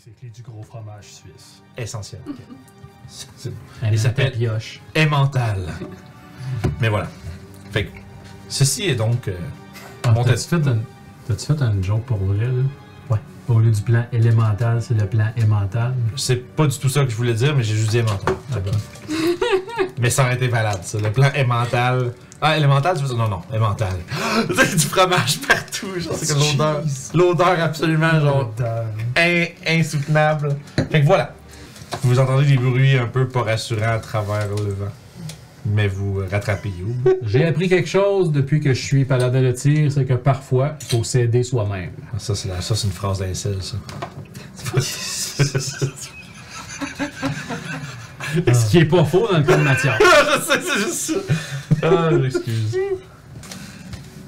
c'est écrit du gros fromage suisse. Essentiel. Il s'appelle pioche. Emmental. Mais voilà. Fait que, ceci est donc... T'as-tu fait un joke pour vrai, là? Ouais. Au lieu du plan élémental, c'est le plan aimantal. C'est pas du tout ça que je voulais dire, mais j'ai juste dit Emmental. Mais ça aurait été valable, ça. Le plan Emmental... Ah, élémental, tu veux dire? Non, Emmental. C'est du fromage partout, genre, c'est comme l'odeur. L'odeur absolument, genre, insoutenable. Fait que voilà. Vous entendez des bruits un peu pas rassurants à travers le vent. Mais vous rattrapez You. J'ai appris quelque chose depuis que je suis paladin de tir, c'est que parfois, il faut s'aider soi-même. Ça, c'est une phrase d'incel, ça. Ce qui est pas faux dans le cas de Mathias. Je sais, c'est juste ça. Ah, j'excuse.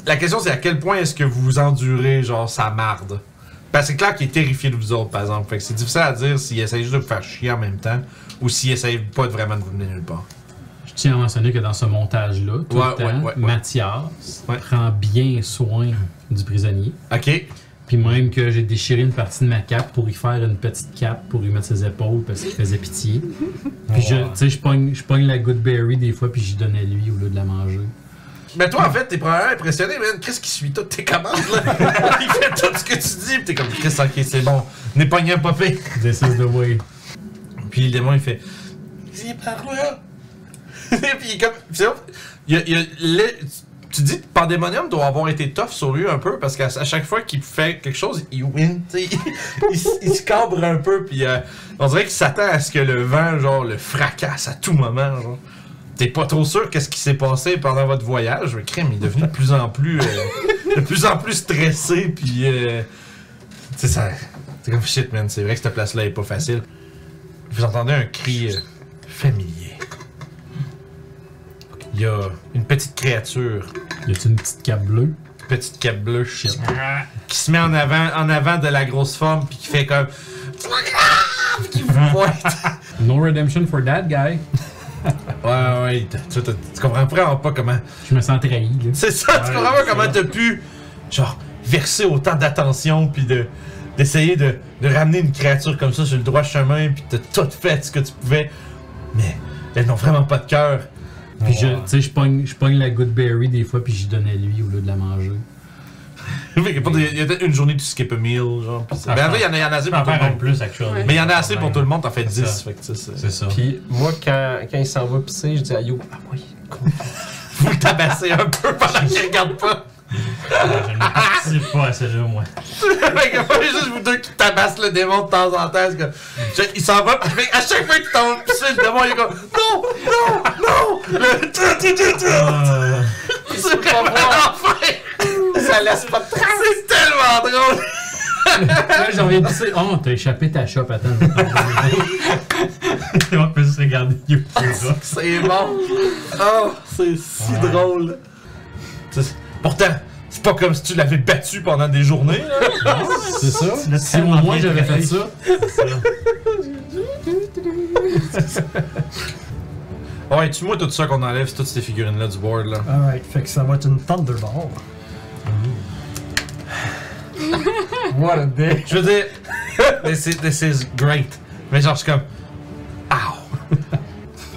La question, c'est à quel point est-ce que vous endurez, genre, sa marde? Parce que c'est clair qu'il est terrifié de vous autres, par exemple. Fait que c'est difficile à dire s'il essaye juste de vous faire chier en même temps ou s'il essaye pas vraiment de vous mener nulle part. Je tiens à mentionner que dans ce montage-là, tout le temps, Mathias prend bien soin du prisonnier. OK. Puis même que j'ai déchiré une partie de ma cape pour y faire une petite cape pour lui mettre ses épaules parce qu'il faisait pitié. Puis je pogne la Goodberry des fois puis j'y donnais lui au lieu de la manger. Mais toi, en fait, t'es probablement impressionné, man. Qu'est-ce qui suit toutes tes commandes, là? Il fait tout ce que tu dis, pis t'es comme, Chris, ok, c'est bon. N'est pas un popé. This is the way. Puis le démon, il fait, viens par là. Puis comme, tu dis que Pandemonium doit avoir été tough sur lui un peu parce qu'à chaque fois qu'il fait quelque chose, il win, tu sais. Il se cabre un peu, puis on dirait qu'il s'attend à ce que le vent, genre, le fracasse à tout moment, genre. T'es pas trop sûr qu'est-ce qui s'est passé pendant votre voyage, mais crème, il est devenu de plus en plus stressé, puis tu sais, ça, c'est comme shit, man. C'est vrai que cette place-là est pas facile. Vous entendez un cri familier. Il y a une petite créature. Y a-t-il une petite cape bleue? Petite cape bleue, shit. Qui se met en avant de la grosse forme, puis qui fait comme. Qui vous pointe. No redemption for that guy. Ouais, tu comprends vraiment pas comment. Je me sens trahi, là. C'est ça, tu comprends pas comment t'as pu, genre, verser autant d'attention, puis d'essayer de ramener une créature comme ça sur le droit chemin, puis t'as tout fait ce que tu pouvais. Mais elles n'ont vraiment pas de cœur. Puis je pogne la Goodberry des fois, puis j'y donnais lui au lieu de la manger. Il y a peut-être une journée tu skip a meal, genre. Mais en vrai, il y en a assez pour tout le monde. Plus, actuellement. Mais il y en a assez pour tout le monde, t'en fais 10. Fait que c'est ça. Puis moi, quand il s'en va pisser, je dis à Yo, ah oui, vous le tabassez un peu pendant qu'il regarde pas. Je ne participe pas à celle-là, moi. Fait que pas juste vous deux qui tabassent le démon de temps en temps. Il s'en va, puis à chaque fois qu'il t'en va pisser, le démon il est comme non! C'est vraiment l'enfer! ça laisse pas de traces. C'est tellement drôle! Là, j'en viens de pisser. Oh, t'as échappé ta chope, attends. On peut juste regarder YouTube. C'est bon! Oh, c'est si drôle! Pourtant, c'est pas comme si tu l'avais battu pendant des journées, là. C'est ça? Si moi j'avais fait ça. Ouais, tue-moi tout ça qu'on enlève toutes ces figurines-là du board, là. Alright, fait que ça va être une Thunderball. What a bitch. Je veux dire, this is great. Mais genre, je suis comme. Ow!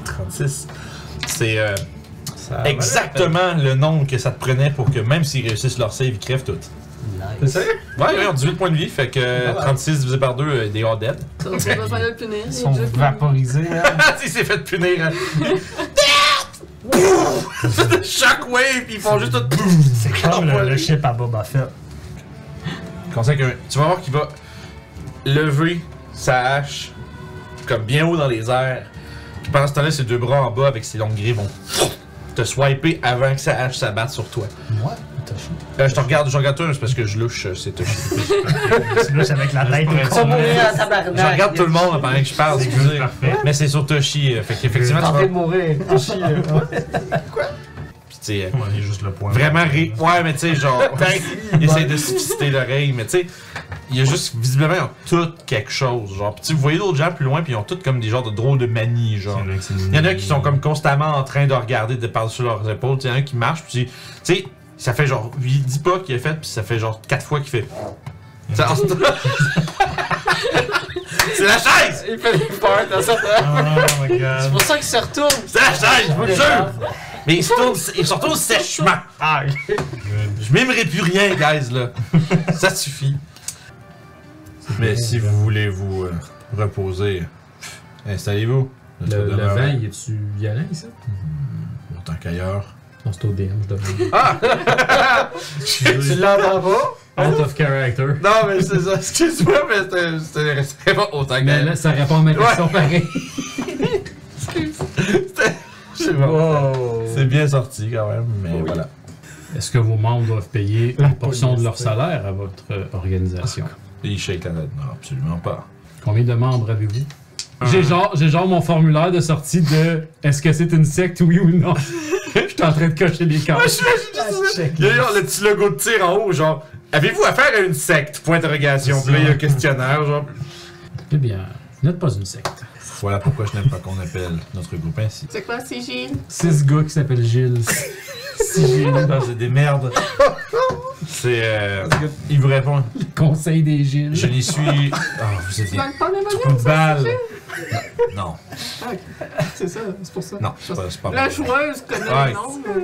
36. C'est exactement le nombre que ça te prenait pour que même s'ils réussissent leur save, ils crèvent toutes. C'est sérieux? Ouais, ils ont 18 points de vie, fait que 36 divisé par 2, des all dead. On va pas le punir. Ils sont vaporisés, hein? Il s'est fait punir. Shockwave, ils font juste tout. C'est comme le ship à Boba Fett. Conseil que tu vas voir qu'il va lever sa hache comme bien haut dans les airs. Puis pendant ce temps-là, ses deux bras en bas avec ses longues griffes vont te swiper avant que sa hache s'abatte sur toi. Moi? Je regarde toi, c'est parce que je louche, c'est Toshi. Tu louches avec la tête. On mourir en tabarnak. Je regarde tout le monde pendant que je parle, excusez. Mais c'est sur Toshi, fait qu'effectivement Tu es en tu train vas... de mourir. Quoi? Puis tu sais, On est juste le point. vraiment ouais, mais tu sais, genre, il essaie de se fister l'oreille, mais tu sais, il y a juste, visiblement, ils ont tout quelque chose, genre. Puis vous voyez d'autres gens plus loin, puis ils ont tous comme des genres de drôles de manies, genre. Il y en a qui sont comme constamment en train de regarder de par-dessus leurs épaules, il y en a un qui marche, puis tu sais, ça fait genre, il dit pas qu'il a fait, puis ça fait genre 4 fois qu'il fait. Ça, C'est la chaise! Il fait des peurs dans sa tête. Oh my C'est god. pour ça qu'il se retourne. C'est la chaise, je vous le jure! Mais il se retourne sèchement. Ah, Je m'aimerais plus rien, guys, là. Ça suffit. Mais si vous voulez vous reposer, installez-vous. Notre Le demeure vent, est il est-tu violent ici? autant qu'ailleurs. Non, c'est au DM, je demande. Ah! tu l'entends pas? Out of character. Non, mais c'est ça. Excuse-moi, mais c'était vraiment autant Mais qu'ailleurs. là, ça répond à ma question pareil. C'est bon. Wow. C'est bien sorti quand même, mais voilà. Est-ce que vos membres doivent payer une portion de leur salaire à votre organisation? Et il shake la tête. Non, absolument pas. Combien de membres avez-vous? J'ai genre mon formulaire de sortie de est-ce que c'est une secte, oui ou non? Je suis en train de cocher les cases. Il y a genre le petit logo de tir en haut, genre avez-vous affaire à une secte? Point d'interrogation. Puis là, il y a un questionnaire, genre. Eh bien, vous n'êtes pas une secte. Voilà pourquoi je n'aime pas qu'on appelle notre groupe ainsi. C'est quoi, c'est Gilles? 6 gars qui s'appellent Gilles. Non, c'est des merdes. C'est. Il vous répond. Conseil des Gilles. Je n'y suis. Ah, vous êtes Tu des manques pas de trous manière? de balle. Non, C'est ça, c'est pour ça. non, c'est pas La bon. joueuse connaît Ouais. le nom, mais...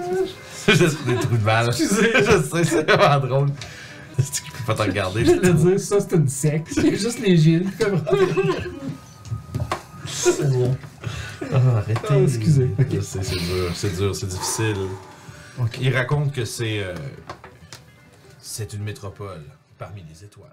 C'est juste des trous de balle. Je sais, c'est vraiment drôle. C'est qu'il peut pas te regarder. Je veux dire, ça c'est une secte. Il y a juste les Gilles. Arrêtez. Ah, excusez. Ok. Je sais, c'est dur, c'est difficile. Il raconte que c'est une métropole parmi les étoiles.